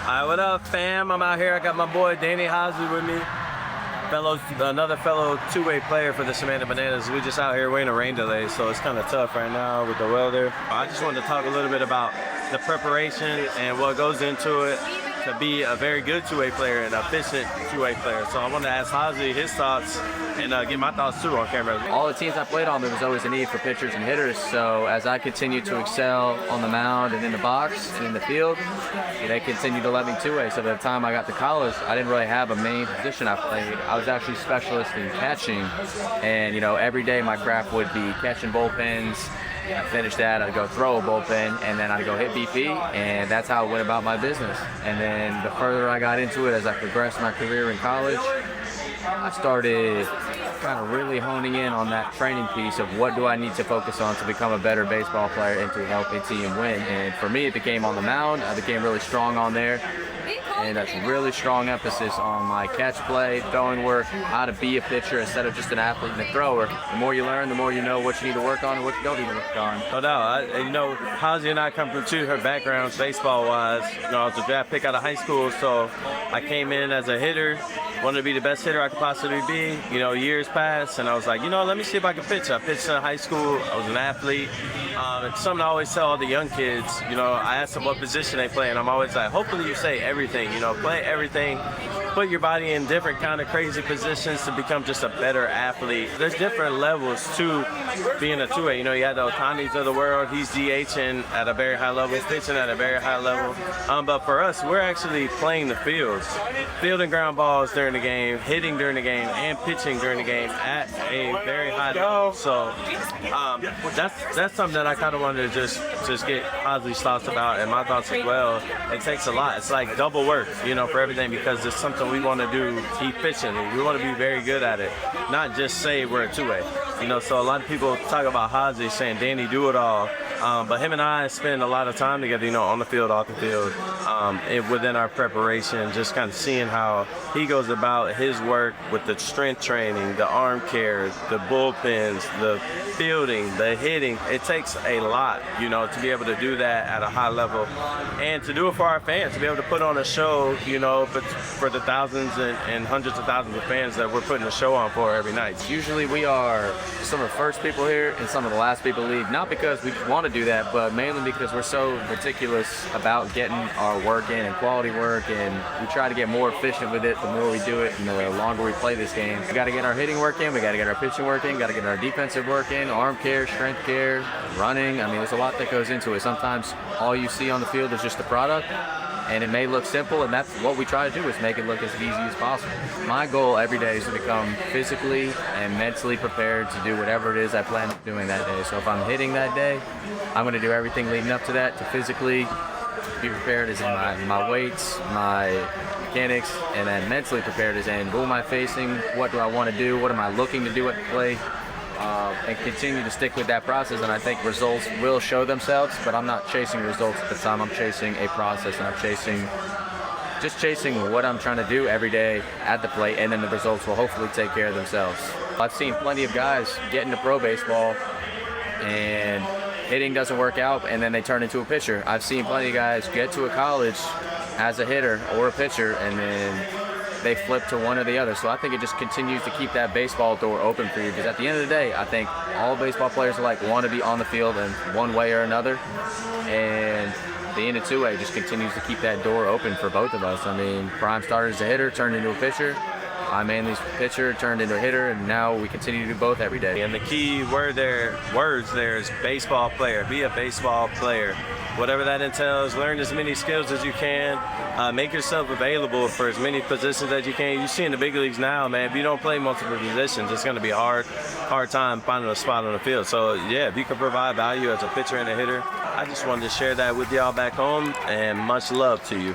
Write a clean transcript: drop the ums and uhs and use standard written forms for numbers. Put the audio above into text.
Alright, what up, fam? I'm out here. I got my boy Danny Hosley with me. Another fellow two-way player for the Savannah Bananas. We just out here waiting a rain delay, so it's kind of tough right now with the weather. I just wanted to talk a little bit about the preparation and what goes into it to be a very good two-way player and efficient two-way player. So I wanted to ask Hosley his thoughts and get my thoughts too on camera. All the teams I played on, there was always a need for pitchers and hitters. So as I continued to excel on the mound and in the box and in the field, they continued to let me two-way. So by the time I got to college, I didn't really have a main position I played. I was actually specialist in catching, and every day my craft would be catching bullpens. I finished that, I'd go throw a bullpen, and then I'd go hit BP, and that's how I went about my business. And then the further I got into it, as I progressed my career in college, I started kind of really honing in on that training piece of what do I need to focus on to become a better baseball player and to help a team win. And for me, it became on the mound. I became really strong on there. And that's really strong emphasis on my catch play, throwing work, how to be a pitcher instead of just an athlete and a thrower. The more you learn, the more you know what you need to work on and what you don't need to work on. No doubt. Hosley and I come from two different backgrounds baseball-wise. I was a draft pick out of high school, so I came in as a hitter, wanted to be the best hitter I could possibly be. Years passed, and I was like, let me see if I can pitch. I pitched in high school. I was an athlete. It's something I always tell all the young kids. I ask them what position they play, and I'm always like, hopefully you say everything. Play everything. Put your body in different kind of crazy positions to become just a better athlete. There's different levels to being a two-way. You have the Otanis of the world. He's DHing at a very high level, pitching at a very high level. But for us, we're actually playing the fields, fielding ground balls during the game, hitting during the game, and pitching during the game at a very high level. So that's something that I kind of wanted to just get Hosley's thoughts about and my thoughts as well. It takes a lot. It's like double work, for everything, because it's something we want to do efficiently. We want to be very good at it, not just say we're a two-way. So a lot of people talk about Hosley saying, Danny, do it all. But him and I spend a lot of time together, on the field, off the field, within our preparation, just kind of seeing how he goes about his work with the strength training, the arm care, the bullpens, the fielding, the hitting. It takes a lot, to be able to do that at a high level and to do it for our fans, to be able to put on a show, for the thousands and hundreds of thousands of fans that we're putting a show on for every night. Usually we are some of the first people here and some of the last people leave, not because we want to do that, but mainly because we're so meticulous about getting our work in and quality work, and we try to get more efficient with it the more we do it and the longer we play this game. We got to get our hitting work in, we got to get our pitching work in, got to get our defensive work in, arm care, strength care, running. There's a lot that goes into it. Sometimes all you see on the field is just the product, and it may look simple, and that's what we try to do, is make it look as easy as possible. My goal every day is to become physically and mentally prepared to do whatever it is I plan on doing that day. So if I'm hitting that day, I'm going to do everything leading up to that to physically be prepared, as in my weights, my mechanics, and then mentally prepared as in who am I facing, what do I want to do, what am I looking to do at the plate, and continue to stick with that process. And I think results will show themselves, but I'm not chasing results at the time. I'm chasing a process, and I'm just chasing what I'm trying to do every day at the plate, and then the results will hopefully take care of themselves. I've seen plenty of guys get into pro baseball and hitting doesn't work out, and then they turn into a pitcher. I've seen plenty of guys get to a college as a hitter or a pitcher, and then they flip to one or the other. So I think it just continues to keep that baseball door open for you, because at the end of the day, I think all baseball players want to be on the field in one way or another, and being a two-way just continues to keep that door open for both of us. Prime started as a hitter, turned into a pitcher. I mainly pitcher, turned into a hitter, and now we continue to do both every day. And the key words there is baseball player. Be a baseball player. Whatever that entails, learn as many skills as you can. Make yourself available for as many positions as you can. You see in the big leagues now, man, if you don't play multiple positions, it's going to be a hard time finding a spot on the field. So, yeah, if you can provide value as a pitcher and a hitter, I just wanted to share that with y'all back home, and much love to you.